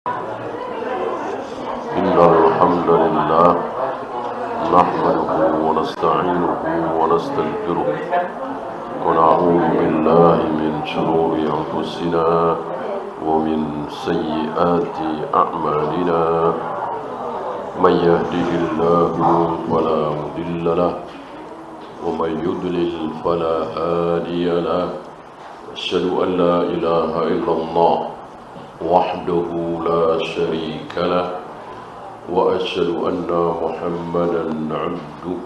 إن الحمد لله نحمده ونستعينه ونستغفره ونعوذ بالله من شرور أنفسنا ومن سيئات أعمالنا من يهده الله فلا مضل له ومن يضلل فلا هادي له أشهد أن لا إله إلا الله وحده لا شريك له وأشهد أن محمدا عبده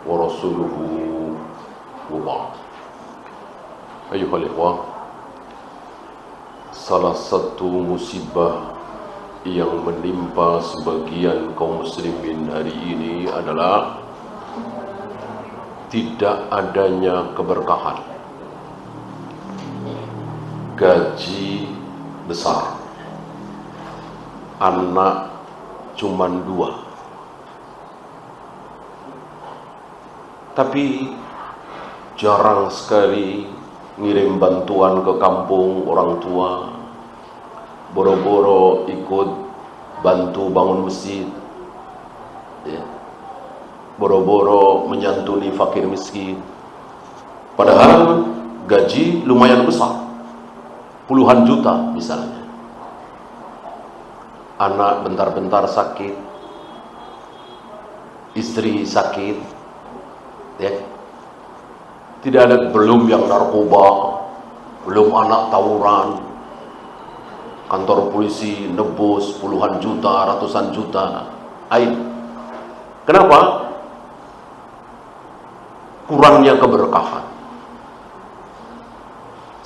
ورسوله وبعد. أيها الإخوة, salah satu musibah yang menimpa sebagian kaum muslimin hari ini adalah tidak adanya keberkahan. Gaji besar, anak cuman 2, tapi jarang sekali ngirim bantuan ke kampung orang tua, boro-boro ikut bantu bangun masjid, ya, boro-boro menyantuni fakir miskin, padahal gaji lumayan besar, puluhan juta misalnya. Anak bentar-bentar sakit, istri sakit, ya. Tidak ada, belum yang narkoba, belum anak tawuran, kantor polisi nebus puluhan juta, ratusan juta. Kenapa? Kurangnya keberkahan.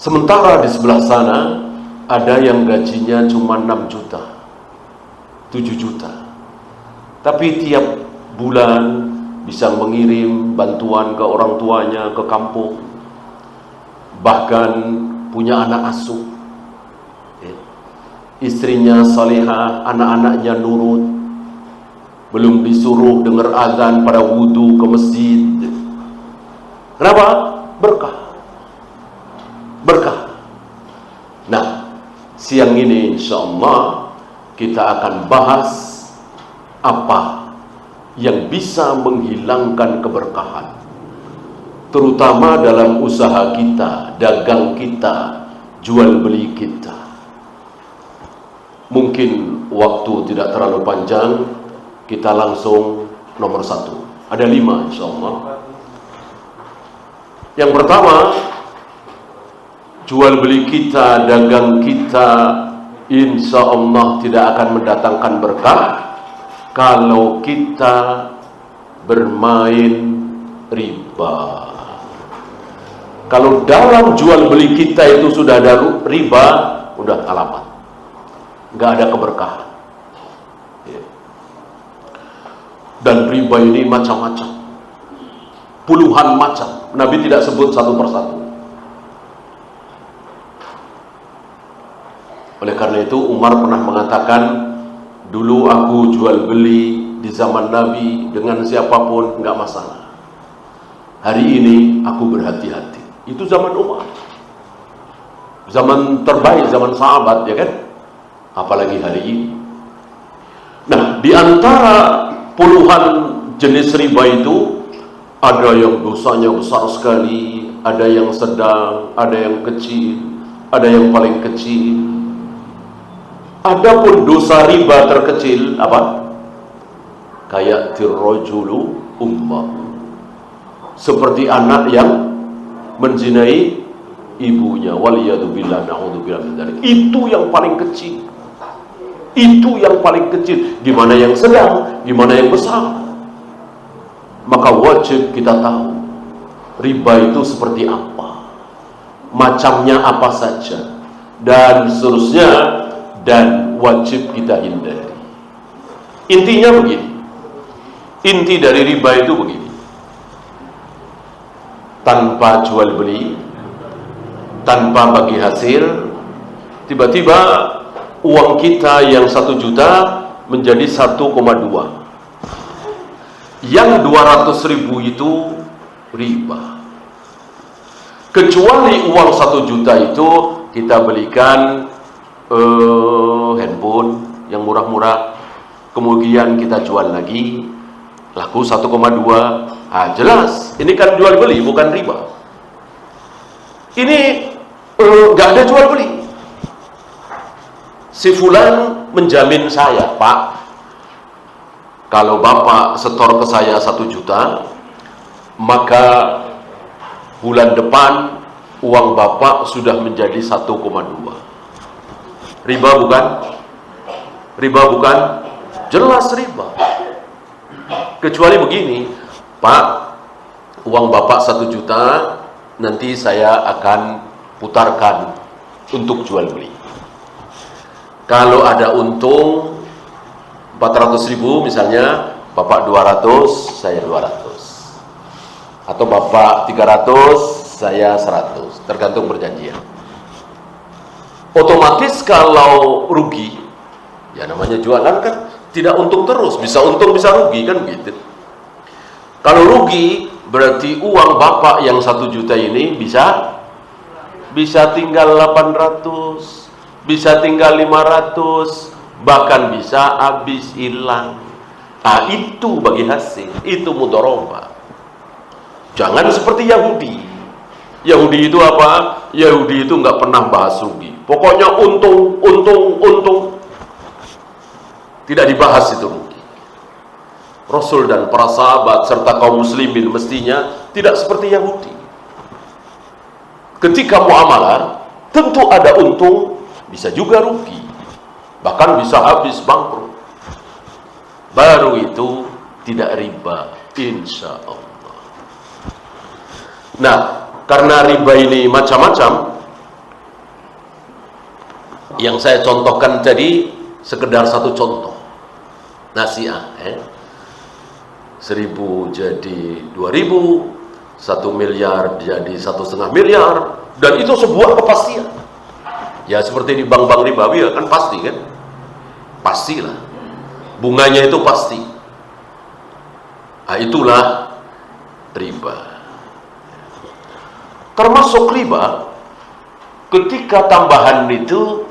Sementara di sebelah sana ada yang gajinya cuma 6 juta, 7 juta, tapi tiap bulan bisa mengirim bantuan ke orang tuanya, ke kampung, bahkan punya anak asuh, ya. Istrinya salihah, anak-anaknya nurut, belum disuruh dengar azan pada wudu ke masjid. Kenapa? Berkah. Nah, siang ini insyaallah kita akan bahas apa yang bisa menghilangkan keberkahan, terutama dalam usaha kita, dagang kita, jual beli kita. Mungkin waktu tidak terlalu panjang, kita langsung nomor 1. Ada 5 insyaallah. Yang pertama, jual beli kita, dagang kita insya Allah tidak akan mendatangkan berkah kalau kita bermain riba. Kalau dalam jual beli kita itu sudah ada riba, udah alamat, nggak ada keberkahan. Dan riba ini macam-macam, puluhan macam. Nabi tidak sebut satu persatu. Oleh karena itu Umar pernah mengatakan, dulu aku jual beli di zaman Nabi dengan siapapun nggak masalah. Hari ini aku berhati-hati. Itu zaman Umar, zaman terbaik, zaman sahabat, ya kan? Apalagi hari ini. Nah, di antara puluhan jenis riba itu ada yang dosanya besar sekali, ada yang sedang, ada yang kecil, ada yang paling kecil. Adapun dosa riba terkecil apa? Kayak tirrajulu ummah, seperti anak yang menzinai ibunya, waliyadzubillah, naudzubillah min dzalik. Itu yang paling kecil. Itu yang paling kecil. Gimana yang sedang, gimana yang besar? Maka wajib kita tahu riba itu seperti apa, macamnya apa saja, dan seterusnya, dan wajib kita hindari. Intinya begini, inti dari riba itu begini: tanpa jual beli, tanpa bagi hasil, tiba-tiba uang kita yang 1 juta menjadi 1,2. Yang 200.000 itu riba. Kecuali uang 1 juta itu kita belikan murah-murah, kemudian kita jual lagi, laku 1,2. Ah, jelas, ini kan jual beli, bukan riba. Ini nggak ada jual beli. Si fulan menjamin saya, Pak, kalau Bapak setor ke saya 1 juta, maka bulan depan uang Bapak sudah menjadi 1,2. Riba bukan? Riba bukan? Jelas riba. Kecuali begini, Pak, uang Bapak 1 juta, nanti saya akan putarkan untuk jual beli. Kalau ada untung 400.000 misalnya, Bapak 200, saya 200. Atau Bapak 300, saya 100. Tergantung perjanjian. Otomatis kalau rugi, ya namanya jualan kan tidak untung terus, bisa untung bisa rugi kan gitu. Kalau rugi berarti uang Bapak yang 1 juta ini bisa tinggal 800, bisa tinggal 500, bahkan bisa habis hilang. Nah, itu bagi hasil, itu mudharabah. Jangan seperti Yahudi. Yahudi itu apa? Yahudi itu nggak pernah bahas rugi. Pokoknya untung, untung, untung. Tidak dibahas itu rugi. Rasul dan para sahabat serta kaum muslimin mestinya tidak seperti Yahudi. Ketika muamalah, tentu ada untung, bisa juga rugi. Bahkan bisa habis bangkrut. Baru itu tidak riba, insya Allah. Nah, karena riba ini macam-macam, yang saya contohkan tadi sekedar satu contoh. Nasiah, 1.000 jadi 2.000, 1 miliar jadi 1,5 miliar, dan itu sebuah kepastian. Ya seperti di bank-bank ribawi ya, kan pasti kan? Pastilah. Bunganya itu pasti. Nah, itulah riba. Termasuk riba ketika tambahan itu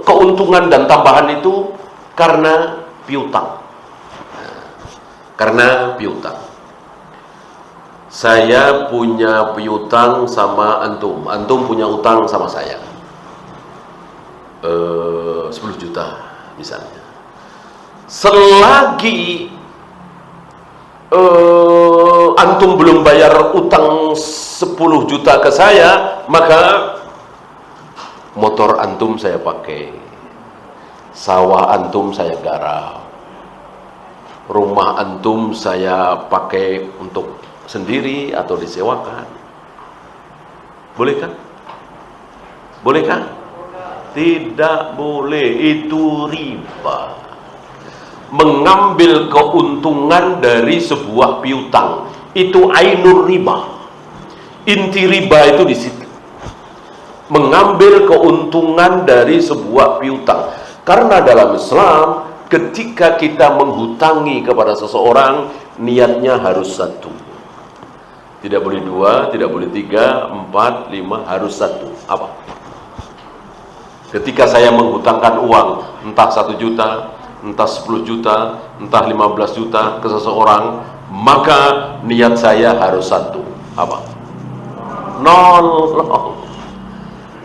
keuntungan dan tambahan itu karena piutang. Karena piutang. Saya punya piutang sama antum, antum punya utang sama saya 10 juta misalnya. Selagi antum belum bayar utang 10 juta ke saya, maka motor antum saya pakai, sawah antum saya garap, rumah antum saya pakai untuk sendiri atau disewakan. Boleh kan? Boleh kan? Tidak boleh, itu riba. Mengambil keuntungan dari sebuah piutang itu ainur riba. Inti riba itu di situ. Mengambil keuntungan dari sebuah piutang. Karena dalam Islam, ketika kita menghutangi kepada seseorang, niatnya harus satu. Tidak boleh 2, tidak boleh 3, 4, 5, harus satu. Apa? Ketika saya menghutangkan uang, entah 1 juta, entah 10 juta, entah 15 juta ke seseorang, maka niat saya harus satu. Apa? Nolong.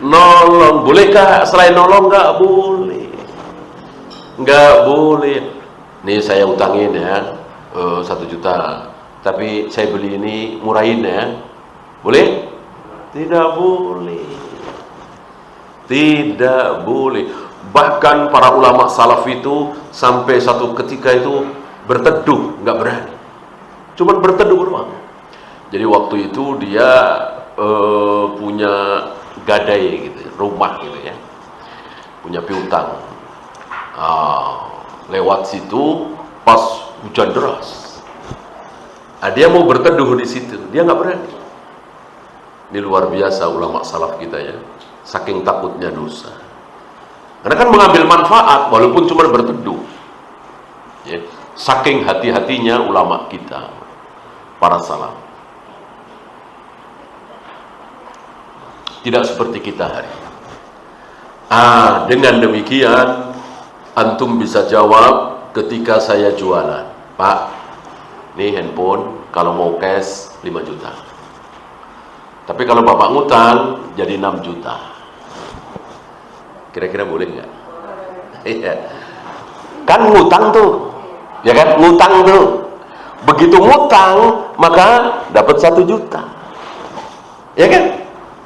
Nolong. Bolehkah selain nolong? Nggak boleh. Nggak boleh. Nih saya utangin ya 1 juta, tapi saya beli ini murahin ya. Boleh? Tidak boleh. Tidak boleh. Bahkan para ulama salaf itu sampai satu ketika itu berteduh, nggak berani. Cuman berteduh doang. Jadi waktu itu dia punya gadai gitu, rumah gitu ya, punya piutang. Lewat situ pas hujan deras. Dia mau berteduh di situ, dia nggak berani. Ini luar biasa ulama salaf kita ya, saking takutnya dosa. Karena kan mengambil manfaat walaupun cuma berteduh. Ya, saking hati-hatinya ulama kita, para salaf. Tidak seperti kita hari ini. Dengan demikian antum bisa jawab ketika saya jualan, Pak, nih handphone kalau mau cash 5 juta. Tapi kalau Bapak ngutang jadi 6 juta. Kira-kira boleh nggak? Iya. Kan ngutang tuh. Ya kan? Ngutang tuh. Begitu ngutang, maka dapat 1 juta. Ya kan?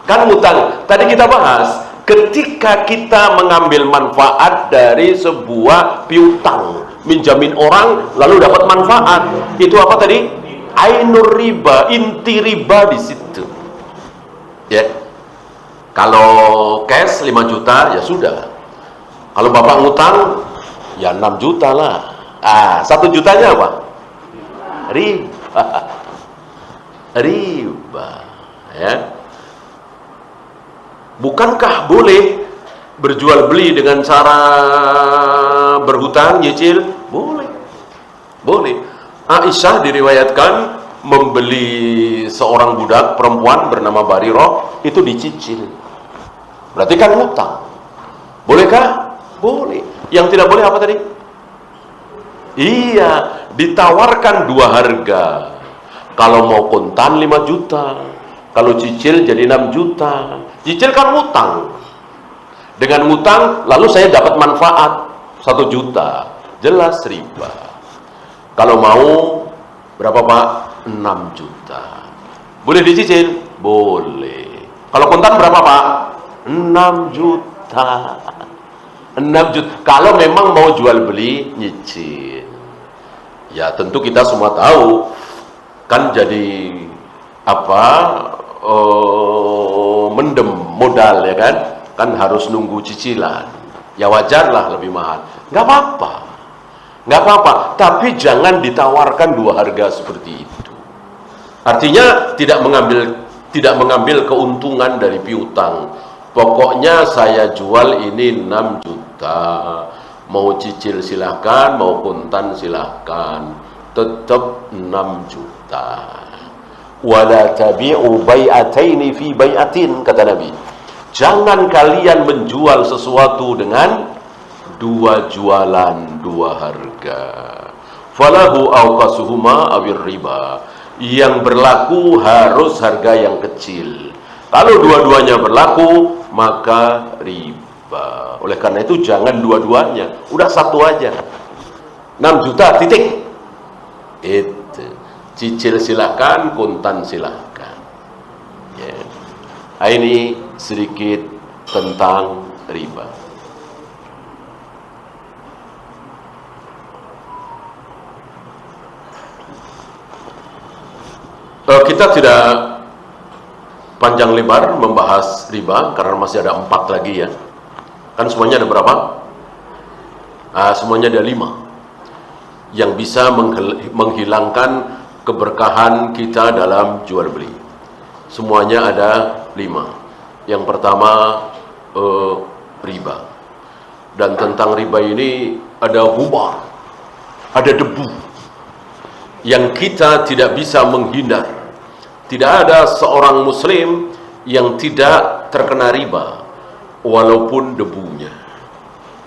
Kan ngutang. Tadi kita bahas, ketika kita mengambil manfaat dari sebuah piutang, minjamin orang lalu dapat manfaat, itu apa tadi? Ainur riba, inti riba di situ. Ya. Kalau cash 5 juta ya sudah. Kalau Bapak ngutang ya 6 juta lah. 1 jutanya apa? Riba. Riba. Ya. Bukankah boleh berjual beli dengan cara berhutang, nyicil? Boleh. Boleh. Aisyah diriwayatkan membeli seorang budak perempuan bernama Barirah, itu dicicil. Berarti kan hutang. Bolehkah? Boleh. Yang tidak boleh apa tadi? Iya, ditawarkan 2 harga. Kalau mau kontan 5 juta, kalau cicil jadi 6 juta. Cicil kan hutang. Dengan hutang lalu saya dapat manfaat 1 juta. Jelas riba. Kalau mau berapa, Pak? 6 juta. Boleh dicicil? Boleh. Kalau kontan berapa, Pak? 6 juta. 6 juta. Kalau memang mau jual beli nyicil. Ya tentu kita semua tahu kan jadi mendem modal, ya kan? Kan harus nunggu cicilan. Ya wajarlah lebih mahal. Nggak apa-apa. Nggak apa-apa. Tapi jangan ditawarkan 2 harga seperti itu. Artinya tidak mengambil keuntungan dari piutang. Pokoknya saya jual ini 6 juta. Mau cicil silahkan, mau kontan silahkan. Tetap 6 juta. Wala tabi'u bai'ataini fi bai'atin, kata Nabi. Jangan kalian menjual sesuatu dengan 2 jualan, 2 harga. Falahu awqasuhuma awir riba. Yang berlaku harus harga yang kecil. Kalau dua-duanya berlaku, maka riba. Oleh karena itu jangan dua-duanya, udah 1 aja. 6 juta titik. Itu. Cicil silahkan, kontan silahkan. Ya. Ini sedikit tentang riba. Kita tidak panjang lebar membahas riba karena masih ada 4 lagi, ya. Kan semuanya ada berapa? Semuanya ada 5 yang bisa menghilangkan keberkahan kita dalam jual beli. Semuanya ada 5. Yang pertama riba. Dan tentang riba ini ada ghubar, ada debu yang kita tidak bisa menghindar. Tidak ada seorang muslim yang tidak terkena riba walaupun debunya.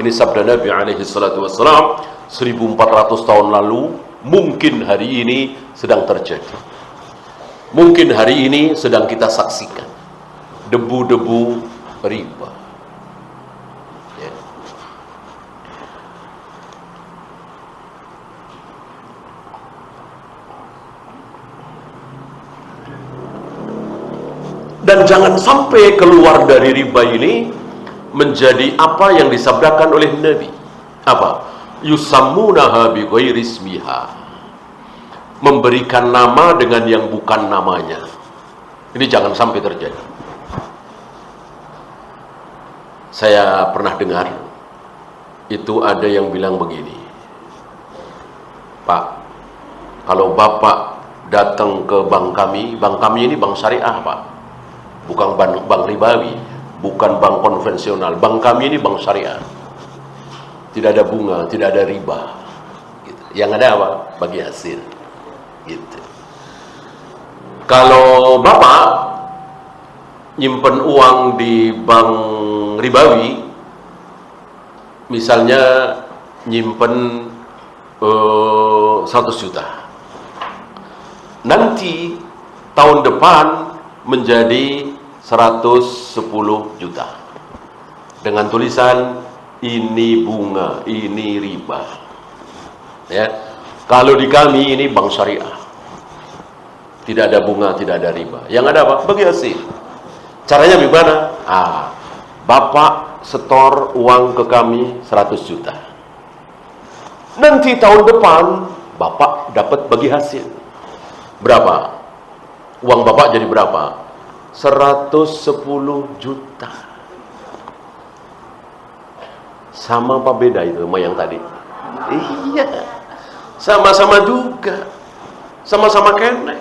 Ini sabda Nabi alaihi salatu wassalam 1400 tahun lalu, mungkin hari ini sedang terjadi. Mungkin hari ini sedang kita saksikan debu-debu riba. Ya. Dan jangan sampai keluar dari riba ini menjadi apa yang disabdakan oleh Nabi. Apa? Yusammunaha bi ghairi ismiha. Memberikan nama dengan yang bukan namanya. Ini jangan sampai terjadi. Saya pernah dengar itu ada yang bilang begini, Pak, kalau Bapak datang ke bank kami ini bank syariah, Pak, bukan bank ribawi, bukan bank konvensional. Bank kami ini bank syariah, tidak ada bunga, tidak ada riba, gitu. Yang ada apa? Bagi hasil, gitu. Kalau Bapak nyimpen uang di bank ribawi, misalnya nyimpen 100 juta. Nanti tahun depan menjadi 110 juta. Dengan tulisan ini bunga, ini riba. Ya. Kalau di kami ini bank syariah. Tidak ada bunga, tidak ada riba. Yang ada apa? Bagi hasil. Caranya bagaimana? Bapak setor uang ke kami 100 juta. Nanti tahun depan Bapak dapat bagi hasil. Berapa? Uang Bapak jadi berapa? 110 juta. Sama apa beda itu sama yang tadi? Iya. Sama-sama juga. Sama-sama kene.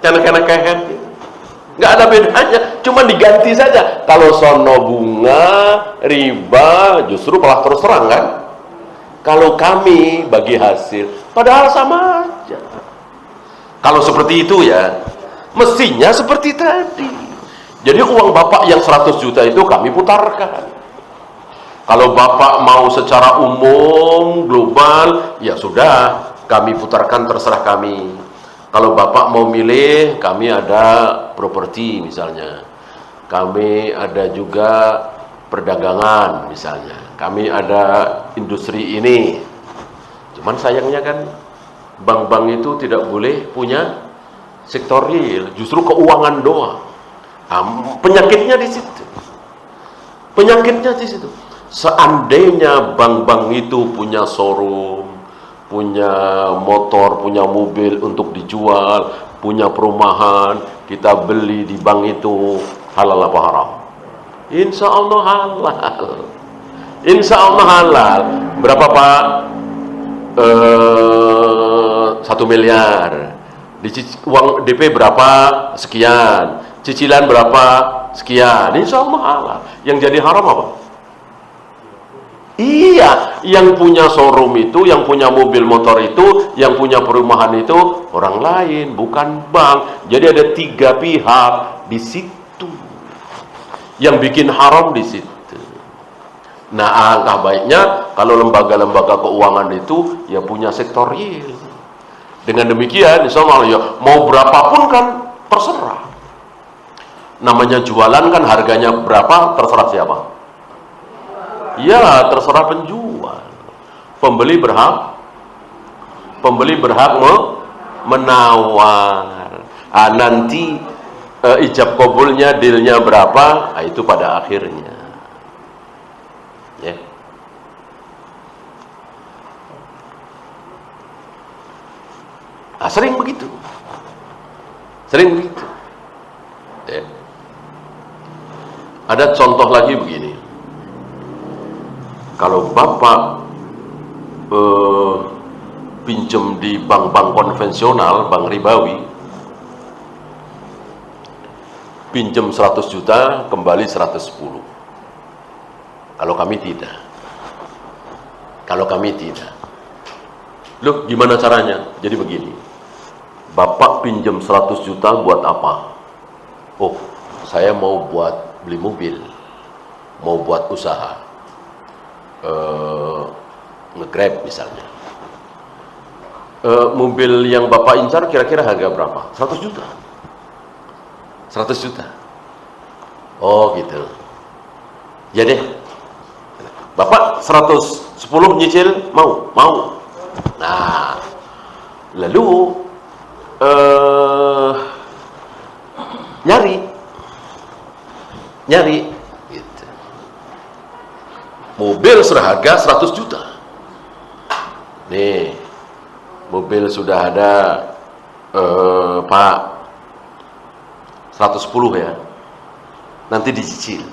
Kene-kene kehet. Nggak ada bedanya, cuma diganti saja. Kalau sono bunga, riba, justru malah terus terang kan? Kalau kami bagi hasil, padahal sama aja. Kalau seperti itu ya, mestinya seperti tadi. Jadi uang Bapak yang 100 juta itu kami putarkan. Kalau Bapak mau secara umum, global, ya sudah, kami putarkan terserah kami. Kalau Bapak mau milih, kami ada properti misalnya. Kami ada juga perdagangan misalnya. Kami ada industri ini. Cuman sayangnya kan, bank-bank itu tidak boleh punya sektor real, justru keuangan doang. Penyakitnya di situ. Penyakitnya di situ. Seandainya bank-bank itu punya showroom, punya motor, punya mobil untuk dijual, punya perumahan, kita beli di bank itu, halal apa haram? Insya Allah halal. Insya Allah halal. Berapa Pak? 1 miliar. Uang DP berapa? Sekian. Cicilan berapa? Sekian. Insya Allah halal. Yang jadi haram apa? Iya, yang punya showroom itu, yang punya mobil motor itu, yang punya perumahan itu orang lain, bukan bank. Jadi ada 3 pihak di situ. Yang bikin haram di situ. Nah, alangkah baiknya kalau lembaga-lembaga keuangan itu ya punya sektor real. Dengan demikian, insya Allah ya mau berapapun kan terserah. Namanya jualan kan harganya berapa terserah siapa? Ya, terserah penjual. Pembeli berhak menawar. Nanti ijab kabulnya, dealnya berapa? Itu pada akhirnya. Ya. Sering begitu. Sering begitu. Ya. Ada contoh lagi begini. Kalau Bapak pinjam di bank-bank konvensional, bank ribawi, pinjam 100 juta, kembali 110. Kalau kami tidak. Kalau kami tidak. Loh, gimana caranya? Jadi begini. Bapak pinjam 100 juta buat apa? Oh, saya mau buat beli mobil. Mau buat usaha. Nge-Grab misalnya. Mobil yang Bapak incar kira-kira harga berapa? 100 juta. 100 juta. Oh gitu. Ya deh. Bapak 110 nyicil mau? Mau. Nah, lalu nyari gitu. Mobil seharga 100 juta. Nih, mobil sudah ada Pak 110 ya. Nanti dicicil.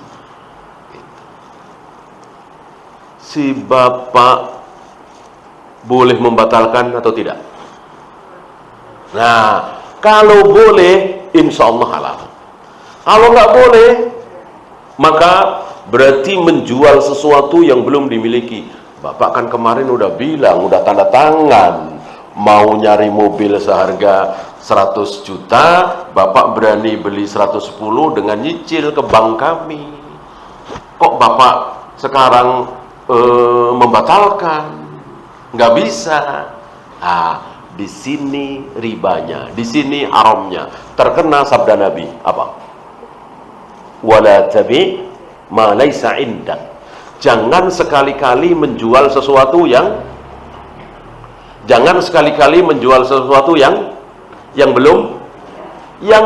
Gitu. Si Bapak boleh membatalkan atau tidak? Nah, kalau boleh, insya Allah halal. Kalau nggak boleh, maka berarti menjual sesuatu yang belum dimiliki. Bapak kan kemarin udah bilang, udah tanda tangan, mau nyari mobil seharga 100 juta, Bapak berani beli 110 dengan nyicil ke bank kami. Kok Bapak sekarang membatalkan, nggak bisa. Di sini ribanya, di sini haramnya. Terkena sabda Nabi apa? Wala tabi ma laisa indak. Jangan sekali-kali menjual sesuatu yang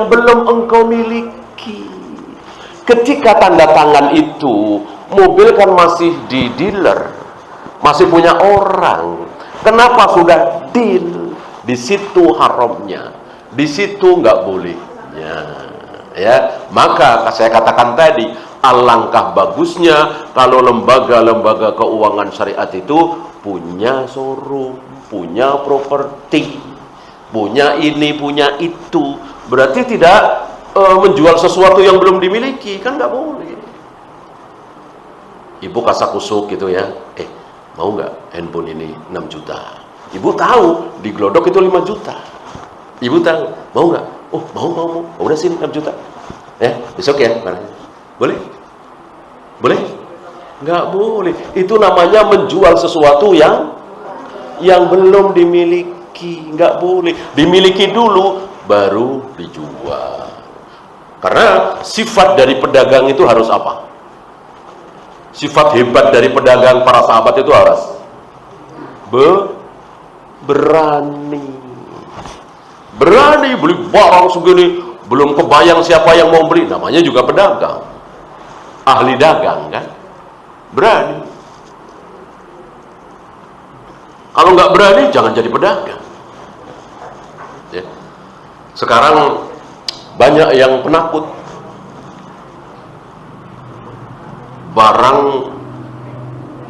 belum engkau miliki. Ketika tanda tangan itu, mobil kan masih di dealer, masih punya orang. Kenapa sudah deal? Di situ haramnya, di situ nggak bolehnya. Ya, maka saya katakan tadi, alangkah bagusnya kalau lembaga-lembaga keuangan syariat itu punya showroom, punya properti, punya ini, punya itu. Berarti tidak menjual sesuatu yang belum dimiliki, kan nggak boleh. Ibu kasakusuk gitu ya, mau nggak handphone ini 6 juta? Ibu tahu di Glodok itu 5 juta. Ibu tahu, mau nggak? Oh, mau. Udah sini 6 juta. Ya, besok ya. Boleh? Boleh? Nggak boleh. Itu namanya menjual sesuatu yang belum dimiliki. Nggak boleh. Dimiliki dulu, baru dijual. Karena sifat dari pedagang itu harus apa? Sifat hebat dari pedagang para sahabat itu harus berani beli barang segini, belum kebayang siapa yang mau beli, namanya juga pedagang, ahli dagang kan, berani. Kalau nggak berani jangan jadi pedagang ya. Sekarang banyak yang penakut,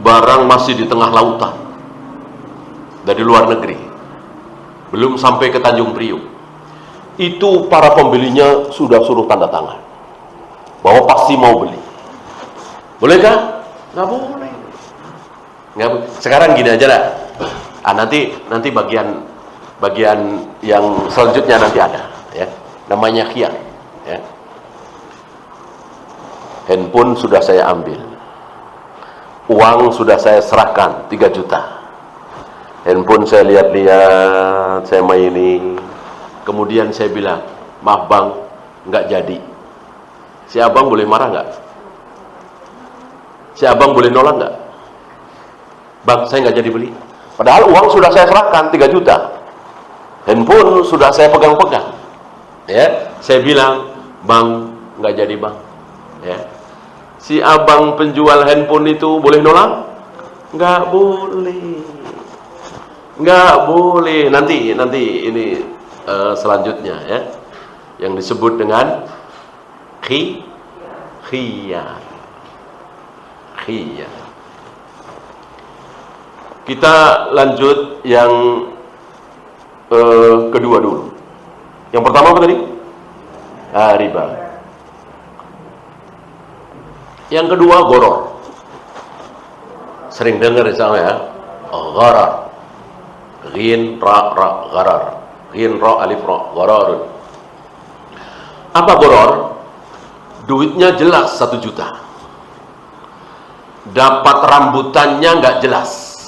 barang masih di tengah lautan dari luar negeri, belum sampai ke Tanjung Priuk, itu para pembelinya sudah suruh tanda tangan bahwa pasti mau beli. Bolehkah? Nggak boleh. Nggak boleh. Sekarang gini aja lah. Nanti bagian yang selanjutnya nanti ada, ya. Namanya khiyar, ya. Handphone sudah saya ambil, uang sudah saya serahkan 3 juta. Handphone saya lihat-lihat, saya maini. Kemudian saya bilang, maaf bang, nggak jadi. Si abang boleh marah nggak? Si abang boleh nolak nggak? Bang, saya nggak jadi beli. Padahal uang sudah saya serahkan 3 juta. Handphone sudah saya pegang-pegang. Ya, saya bilang, bang, nggak jadi bang. Ya. Si abang penjual handphone itu boleh nolak? Nggak boleh. Nggak boleh. Nanti ini selanjutnya ya, yang disebut dengan khiyar. Kita lanjut yang kedua dulu. Yang pertama apa tadi? Riba. Yang kedua goror. Sering dengar sama ya, gharar. Ghin ra gharar. Ghin ra alif ra ghararun. Apa goror? Duitnya jelas 1 juta. Dapat rambutannya nggak jelas.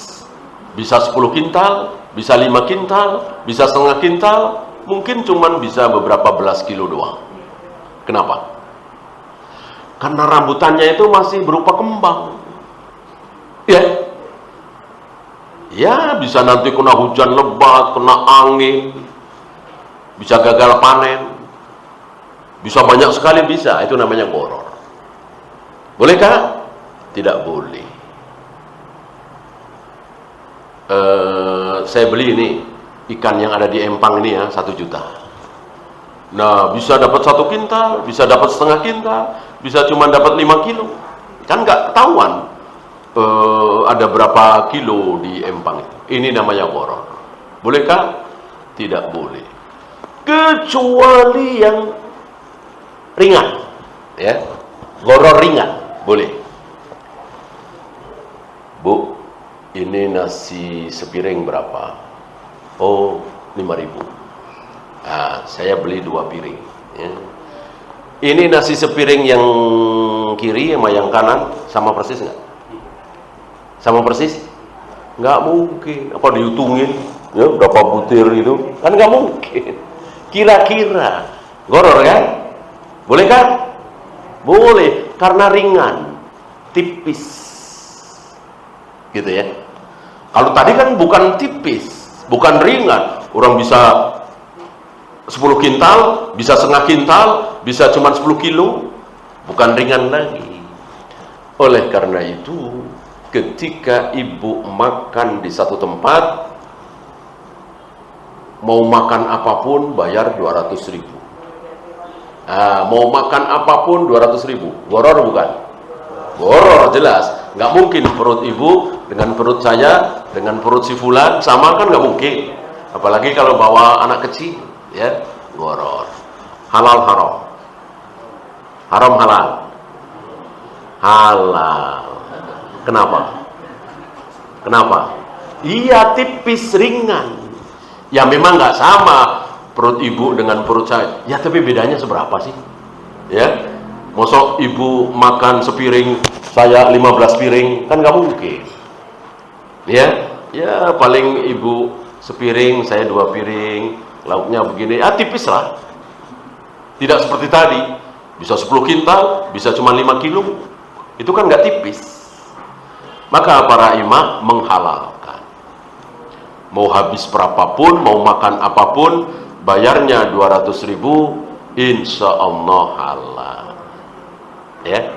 Bisa 10 kintal, bisa 5 kintal, bisa setengah kintal, mungkin cuman bisa beberapa belas kilo doang. Kenapa? Karena rambutannya itu masih berupa kembang. Ya, bisa nanti kena hujan lebat, kena angin, bisa gagal panen, bisa banyak sekali bisa. Itu namanya goror. Bolehkah? Tidak boleh. Saya beli ini ikan yang ada di Empang ini ya, 1 juta. Nah, bisa dapat 1 kintal, bisa dapat setengah kintal, bisa cuma dapat 5 kilo. Kan nggak ketahuan ada berapa kilo di Empang itu. Ini namanya goror. Bolehkah? Tidak boleh. Kecuali yang ringan, ya. Goror ringan boleh. Bu, ini nasi sepiring berapa? Oh, 5.000. Nah, saya beli 2 piring. Ya. Ini nasi sepiring yang kiri sama yang kanan sama persis nggak? Sama persis? Nggak mungkin. Apa dihitungin? Ya, berapa butir itu? Kan nggak mungkin. Kira-kira. Goror kan? Boleh kan? Boleh, karena ringan, tipis. Gitu ya. Kalau tadi kan bukan tipis, bukan ringan. Orang bisa 10 kintal, bisa setengah kintal, bisa cuma 10 kilo. Bukan ringan lagi. Oleh karena itu, ketika ibu makan di satu tempat, mau makan apapun bayar 200.000. Mau makan apapun 200.000. Goror bukan? Goror jelas. Nggak mungkin perut ibu dengan perut saya, dengan perut si fulan sama, kan nggak mungkin. Apalagi kalau bawa anak kecil, ya, goror. Halal haram. Haram halal. Halal. Kenapa? Kenapa? Iya, tipis, ringan. Ya memang nggak sama perut ibu dengan perut saya. Ya tapi bedanya seberapa sih? Ya, mosok ibu makan sepiring, saya 15 piring, kan nggak mungkin. Ya, ya paling ibu sepiring, saya 2 piring, lauknya begini, ya tipis lah. Tidak seperti tadi, bisa 10 kintal, bisa cuma 5 kilo. Itu kan nggak tipis. Maka para imam menghalalkan. Mau habis berapapun, mau makan apapun, bayarnya 200.000, insya Allah halal. Ya,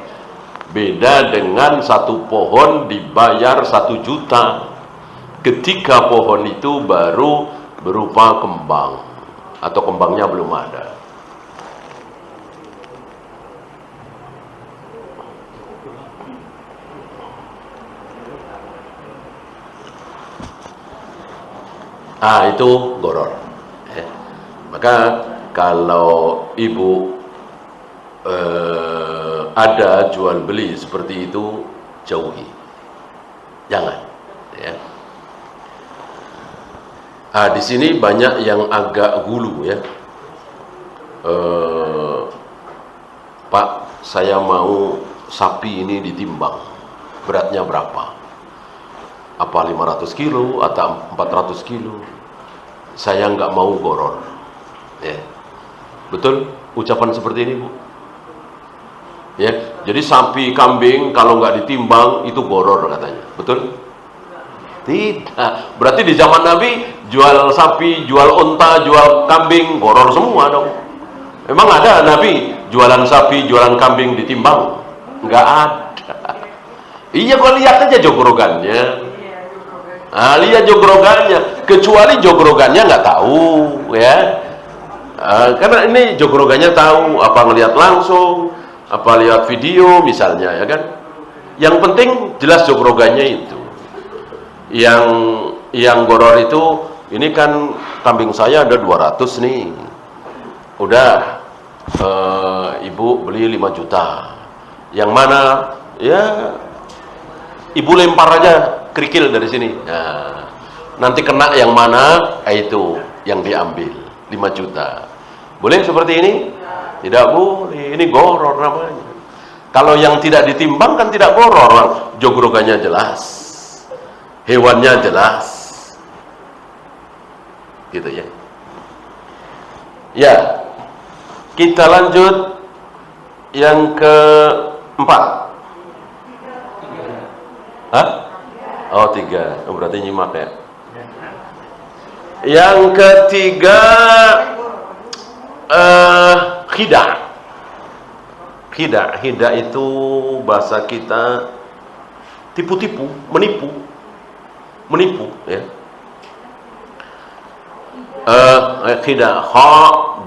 beda dengan satu pohon dibayar 1 juta. Ketika pohon itu baru berupa kembang atau kembangnya belum ada. Itu goror. Maka kalau ibu ada jual beli seperti itu, jauhi, jangan. Ya. Di sini banyak yang agak gulu ya. Pak, saya mau sapi ini ditimbang, beratnya berapa? Apa 500 kilo atau 400 kilo? Saya nggak mau goror. Ya. Betul ucapan seperti ini, Bu? Ya, jadi sapi, kambing kalau nggak ditimbang itu goror katanya. Betul? Tidak. Berarti di zaman Nabi jual sapi, jual unta, jual kambing goror semua dong. Emang ada Nabi jualan sapi, jualan kambing ditimbang? Nggak ada. Iya, kau lihat aja jogorogannya. Lihat jogorogannya, kecuali jogorogannya nggak tahu ya. Karena ini jogorogannya tahu, apa ngelihat langsung, apa lihat video misalnya ya kan. Yang penting jelas jogorogannya itu. Yang goror itu, ini kan kambing saya ada 200 nih. Udah ibu beli 5 juta. Yang mana? Ya ibu lempar aja kerikil dari sini. Nah, nanti kena yang mana? Itu yang diambil 5 juta. Boleh seperti ini? Tidak boleh. Ini goror namanya. Kalau yang tidak ditimbang kan tidak goror. Jogorogannya jelas, hewannya jelas, gitu ya. Ya, kita lanjut yang keempat. Hah? Oh, 3. Oh, berarti nyimak ya. Yang ketiga, khidah. Khidah itu bahasa kita tipu-tipu, menipu ya. Khidah, kha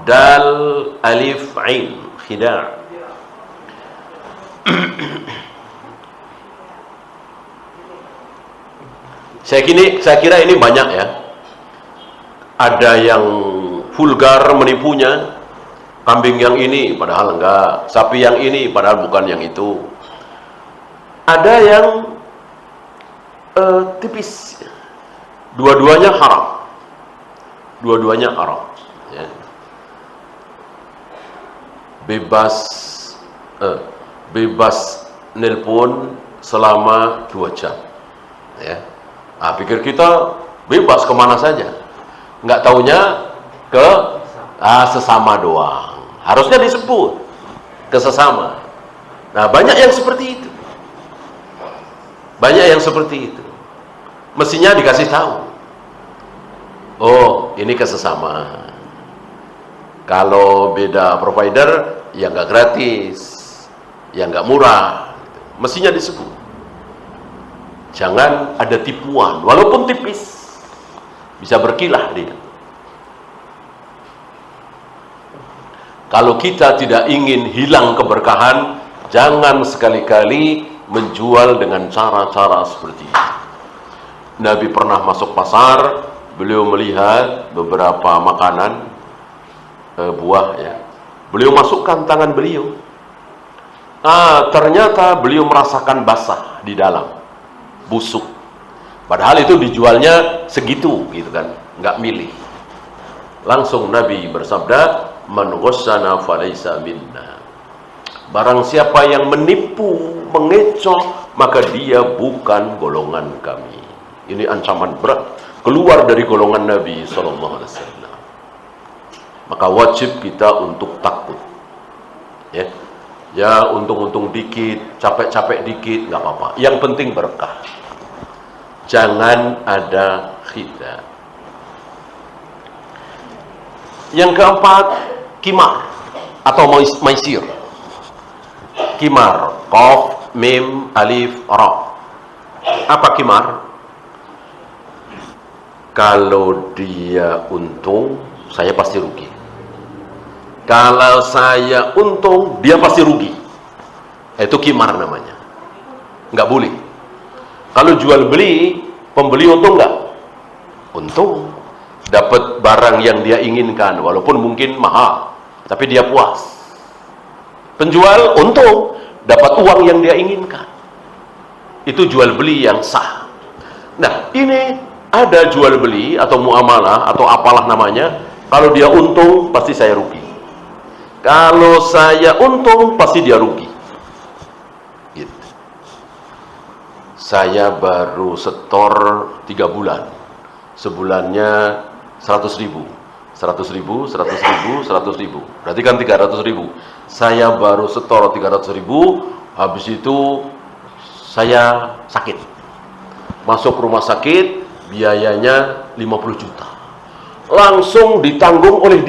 dal alif ain, khidah. Saya kira ini banyak ya. Ada yang vulgar menipunya, kambing yang ini padahal enggak, sapi yang ini padahal bukan yang itu. Ada yang tipis, dua-duanya haram, ya. Bebas nelpon selama 2 jam. Ya, pikir kita bebas kemana saja, nggak taunya ke sesama doang. Harusnya disebut ke sesama. Nah, banyak yang seperti itu. Banyak yang seperti itu. Mestinya dikasih tahu. Oh, ini ke sesama. Kalau beda provider, ya nggak gratis, ya nggak murah. Mestinya disebut. Jangan ada tipuan, walaupun tipis, bisa berkilah dia. Kalau kita tidak ingin hilang keberkahan, jangan sekali-kali menjual dengan cara-cara seperti itu. Nabi pernah masuk pasar, beliau melihat beberapa makanan, buah ya. Beliau masukkan tangan beliau. Ternyata beliau merasakan basah di dalam, busuk. Padahal itu dijualnya segitu, gitu kan, nggak milih. Langsung Nabi bersabda, "Man ghassana falaysa minna." Barang siapa yang menipu, mengecoh, maka dia bukan golongan kami. Ini ancaman berat, keluar dari golongan Nabi SAW. Maka wajib kita untuk takut. Ya, untung-untung dikit, capek-capek dikit, nggak apa-apa. Yang penting berkah. Jangan ada khid'ah. Yang keempat, kimar atau maisir. Kimar, qaf, mim, alif, ra. Apa kimar? Kalau dia untung, saya pasti rugi. Kalau saya untung, dia pasti rugi. Itu kimar namanya. Nggak boleh. Kalau jual beli, pembeli untung nggak? Untung. Dapat barang yang dia inginkan, walaupun mungkin mahal, tapi dia puas. Penjual untung, dapat uang yang dia inginkan. Itu jual beli yang sah. Nah, ini ada jual beli atau muamalah atau apalah namanya. Kalau dia untung, pasti saya rugi. Kalau saya untung, pasti dia rugi. Gitu. Saya baru setor 3 bulan. Sebulannya 100.000. 100.000, 100.000, 100.000. Berarti kan 300.000. Saya baru setor 300.000, habis itu saya sakit. Masuk rumah sakit, biayanya 50 juta. Langsung ditanggung oleh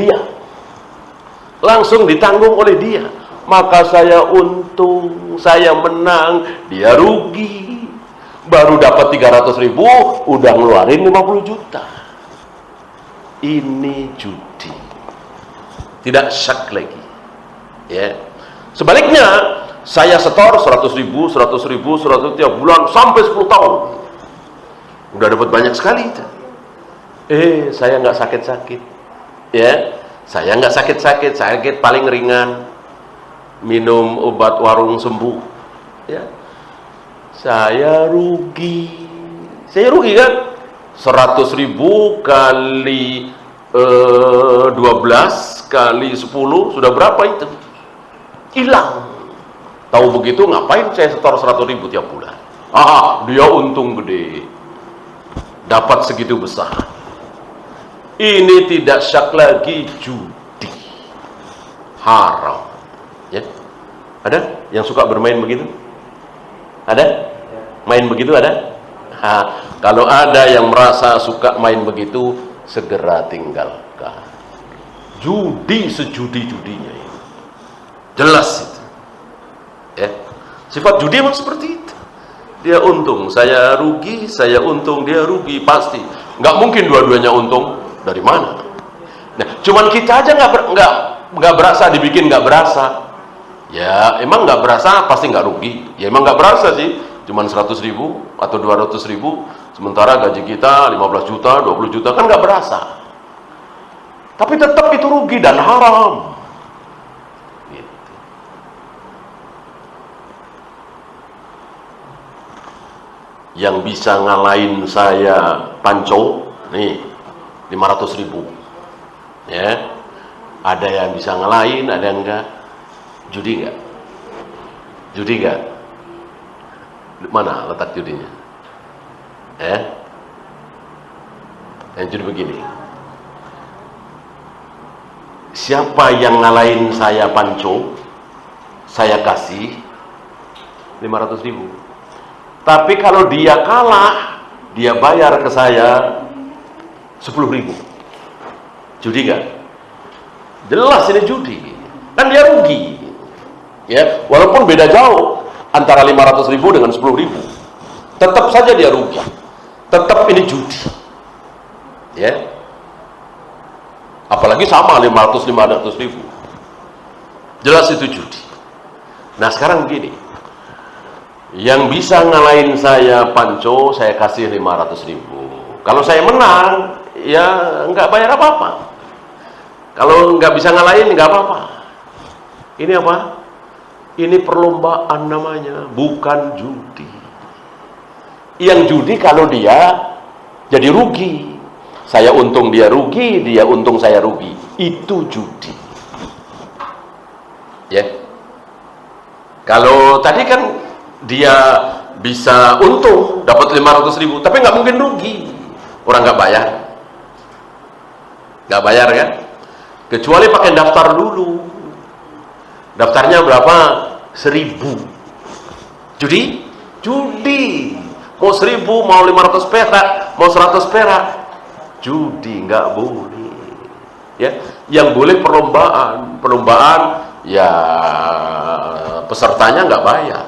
dia. Maka saya untung, saya menang, dia rugi. Baru dapat 300.000, udah ngeluarin 50 juta. Ini judi. Tidak syak lagi. Ya. Sebaliknya, saya setor 100.000, 100.000, 100 tiap bulan sampai 10 tahun. Udah dapat banyak sekali. Saya nggak sakit-sakit. Ya. Saya nggak sakit-sakit, sakit paling ringan, minum obat warung sembuh. Ya, saya rugi kan? 100.000 kali 12 kali 10 sudah berapa itu? Hilang. Tahu begitu ngapain saya setor 100.000 tiap bulan? Dia untung gede, dapat segitu besar. Ini tidak syak lagi, judi, haram. Ya, ada yang suka bermain begitu? Ada? Main begitu ada? Kalau ada yang merasa suka main begitu, segera tinggalkan. Judi sejudi-judinya ini. Jelas itu. Ya, sifat judi memang seperti itu. Dia untung, saya rugi, saya untung, dia rugi, pasti. Nggak mungkin dua-duanya untung. Dari mana? Nah, cuman kita aja nggak berasa, dibikin nggak berasa. Ya, emang nggak berasa, pasti nggak rugi. Ya, emang nggak berasa sih. Cuman 100.000 atau 200.000, sementara gaji kita 15 juta, 20 juta, kan nggak berasa. Tapi tetap itu rugi dan haram. Gitu. Yang bisa ngalahin saya panco, nih. 500.000. Ya. Ada yang bisa ngelain, ada yang enggak. Judi enggak? Mana letak judinya? Yang jadi begini, siapa yang ngalahin saya panco, saya kasih 500.000. Tapi kalau dia kalah, dia bayar ke saya 10.000. Judi nggak? Jelas ini judi. Kan dia rugi. Ya, walaupun beda jauh antara 500.000 dengan 10.000, tetap saja dia rugi. Tetap ini judi. Ya, apalagi sama 500.000, jelas itu judi. Nah sekarang begini, yang bisa ngalahin saya panco, saya kasih 500.000. Kalau saya menang, ya nggak bayar apa-apa. Kalau nggak bisa ngalahin, nggak apa-apa. Ini apa? Ini perlombaan namanya, bukan judi. Yang judi kalau dia jadi rugi. Saya untung, dia rugi, dia untung, saya rugi. Itu judi. Ya. Kalau tadi kan dia bisa untung, dapat 500.000, tapi nggak mungkin rugi. Orang nggak bayar. Nggak bayar kan? Kecuali pakai daftar dulu. Daftarnya berapa? 1.000. Judi? Judi. Mau 1.000, mau 500 perak, mau 100 perak. Judi nggak boleh. Ya, yang boleh perlombaan. Perlombaan ya pesertanya nggak bayar,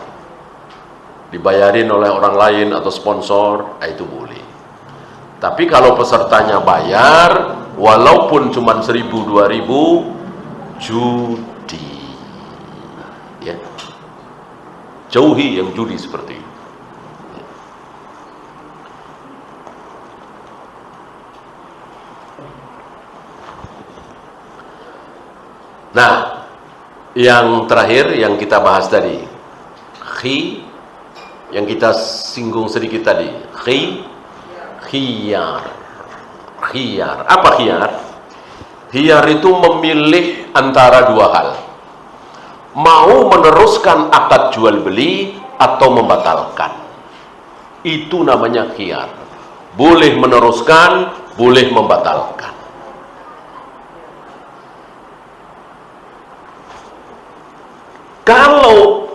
dibayarin oleh orang lain atau sponsor, itu boleh. Tapi kalau pesertanya bayar, walaupun cuma 1.000, 2.000, judi. Ya, jauhi yang judi seperti itu. Nah, yang terakhir yang kita bahas tadi, yang kita singgung sedikit tadi, khiyar. Apa khiyar? Khiyar itu memilih antara dua hal. Mau meneruskan akad jual beli atau membatalkan. Itu namanya khiyar. Boleh meneruskan, boleh membatalkan. Kalau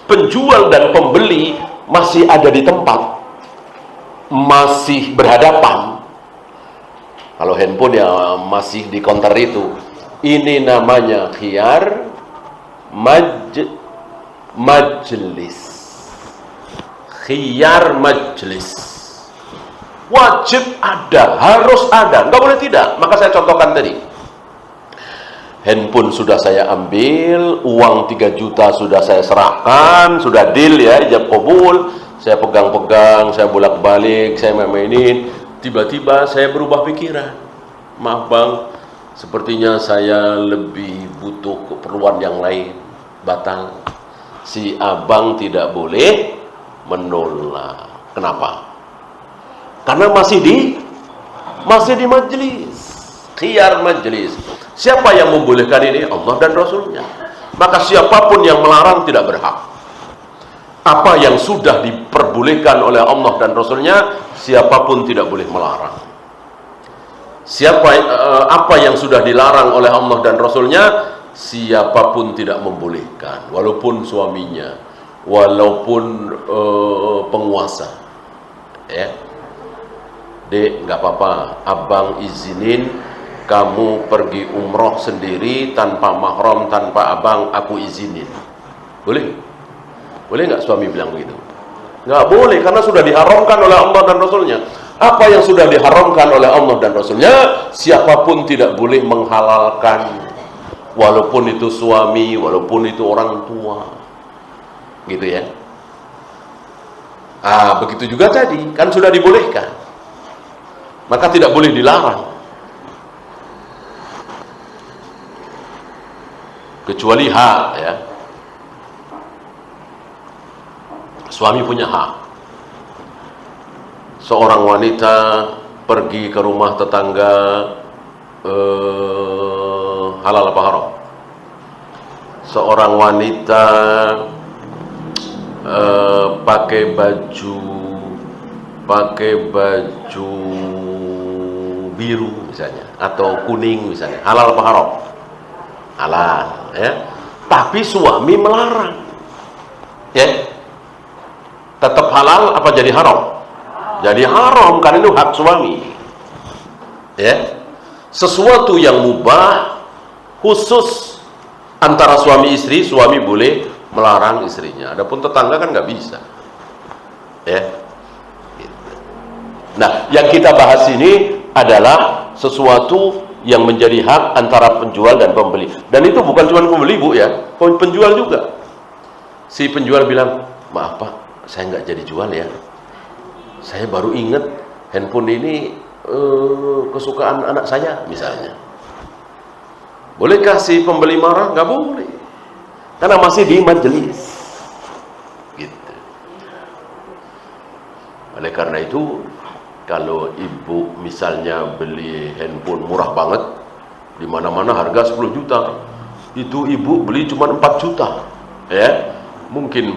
penjual dan pembeli masih ada di tempat, masih berhadapan, kalau handphone ya masih di counter itu, ini namanya khiyar majlis. Khiyar majlis. Wajib ada, harus ada, nggak boleh tidak. Maka saya contohkan tadi. Handphone sudah saya ambil, uang 3 juta sudah saya serahkan, sudah deal ya, ijab kabul, saya pegang-pegang, saya bolak-balik, saya mainin, tiba-tiba saya berubah pikiran. Maaf bang, sepertinya saya lebih butuh keperluan yang lain, batal. Si abang tidak boleh menolak. Kenapa? Karena masih di majelis, khiyar majelis. Siapa yang membolehkan ini? Allah dan Rasulnya. Maka siapapun yang melarang tidak berhak. Apa yang sudah diperbolehkan oleh Allah dan Rasulnya, siapapun tidak boleh melarang. Apa yang sudah dilarang oleh Allah dan Rasulnya, siapapun tidak membolehkan. Walaupun suaminya, walaupun penguasa. Ya, dek, nggak apa-apa, abang izinin kamu pergi umroh sendiri tanpa mahram, tanpa abang, aku izinin. Boleh? Boleh nggak suami bilang begitu? Nggak boleh, karena sudah diharamkan oleh Allah dan Rasulnya. Apa yang sudah diharamkan oleh Allah dan Rasulnya, siapapun tidak boleh menghalalkan. Walaupun itu suami, walaupun itu orang tua. Gitu ya. Begitu juga tadi, kan sudah dibolehkan. Maka tidak boleh dilarang. Kecuali hak, ya. Suami punya hak. Seorang wanita pergi ke rumah tetangga, halal apa haram? Seorang wanita pakai baju pakai baju biru misalnya atau kuning misalnya, halal apa haram? Halal, ya. Tapi suami melarang, ya. Tetap halal apa jadi haram? Jadi haram karena itu hak suami, ya. Sesuatu yang mubah khusus antara suami istri, suami boleh melarang istrinya. Adapun tetangga kan nggak bisa, ya. Nah, yang kita bahas ini adalah sesuatu yang menjadi hak antara penjual dan pembeli. Dan itu bukan cuma pembeli, Bu, ya, penjual juga. Si penjual bilang, maaf Pak, saya nggak jadi jual ya. Saya baru ingat handphone ini kesukaan anak saya misalnya. Bolehkah si pembeli marah? Nggak boleh, karena masih di majelis. Gitu. Oleh karena itu, kalau ibu misalnya beli handphone murah banget, di mana-mana harga 10 juta, itu ibu beli cuma 4 juta, ya. Mungkin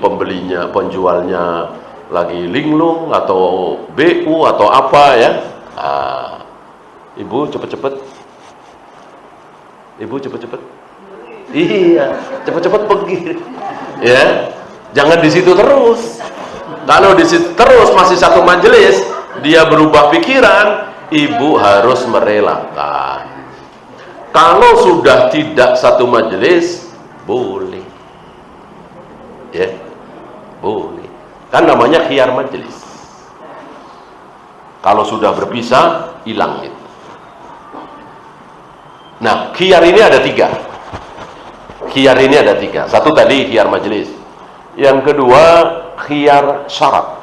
penjualnya lagi linglung atau BU atau apa, ya. Ibu cepet-cepet, iya, cepet-cepet pergi, ya. Jangan di situ terus. Kalau di situ terus masih satu majelis, dia berubah pikiran, ibu harus merelakan. Kalau sudah tidak satu majelis, boleh, ya, boleh. Kan namanya khiyar majelis. Kalau sudah berpisah, hilang itu. Nah, khiyar ini ada 3. Khiyar ini ada 3. Satu tadi khiyar majelis. Yang kedua khiyar syarat.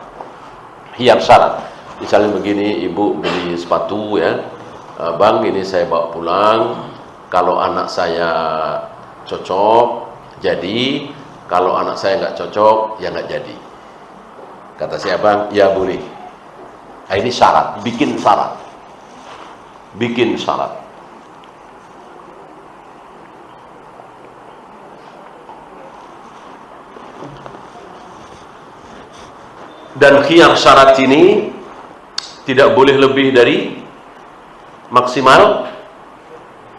Khiyar syarat. Misalnya begini, ibu beli sepatu, ya, Bang, ini saya bawa pulang, kalau anak saya cocok jadi, kalau anak saya nggak cocok ya nggak jadi. Kata si abang, ya boleh. Nah, ini syarat, bikin syarat, dan khiyar syarat ini tidak boleh lebih dari maksimal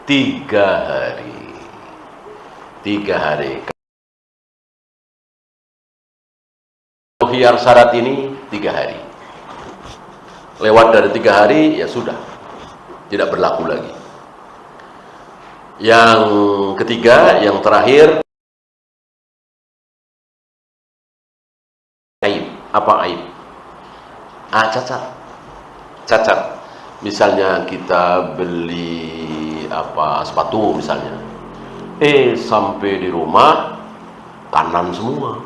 3 hari. 3 hari. Khiyar syarat ini 3 hari. Lewat dari 3 hari, ya sudah, tidak berlaku lagi. Yang ketiga, yang terakhir, aib. Apa aib? Cacat. Misalnya kita beli sepatu misalnya, sampai di rumah kanan semua,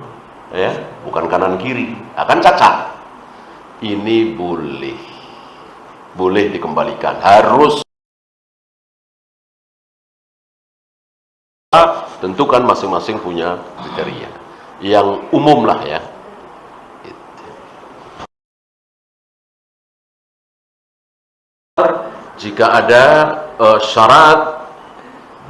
ya, bukan kanan kiri, akan cacat. Ini boleh dikembalikan. Harus tentukan masing-masing punya kriteria yang umum lah, ya. Jika ada syarat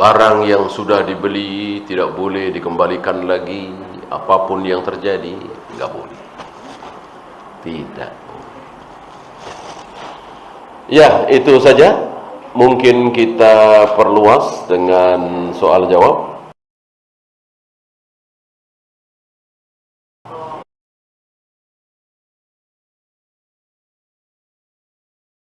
barang yang sudah dibeli tidak boleh dikembalikan lagi, apapun yang terjadi nggak boleh, tidak. Ya, itu saja. Mungkin kita perluas dengan soal jawab.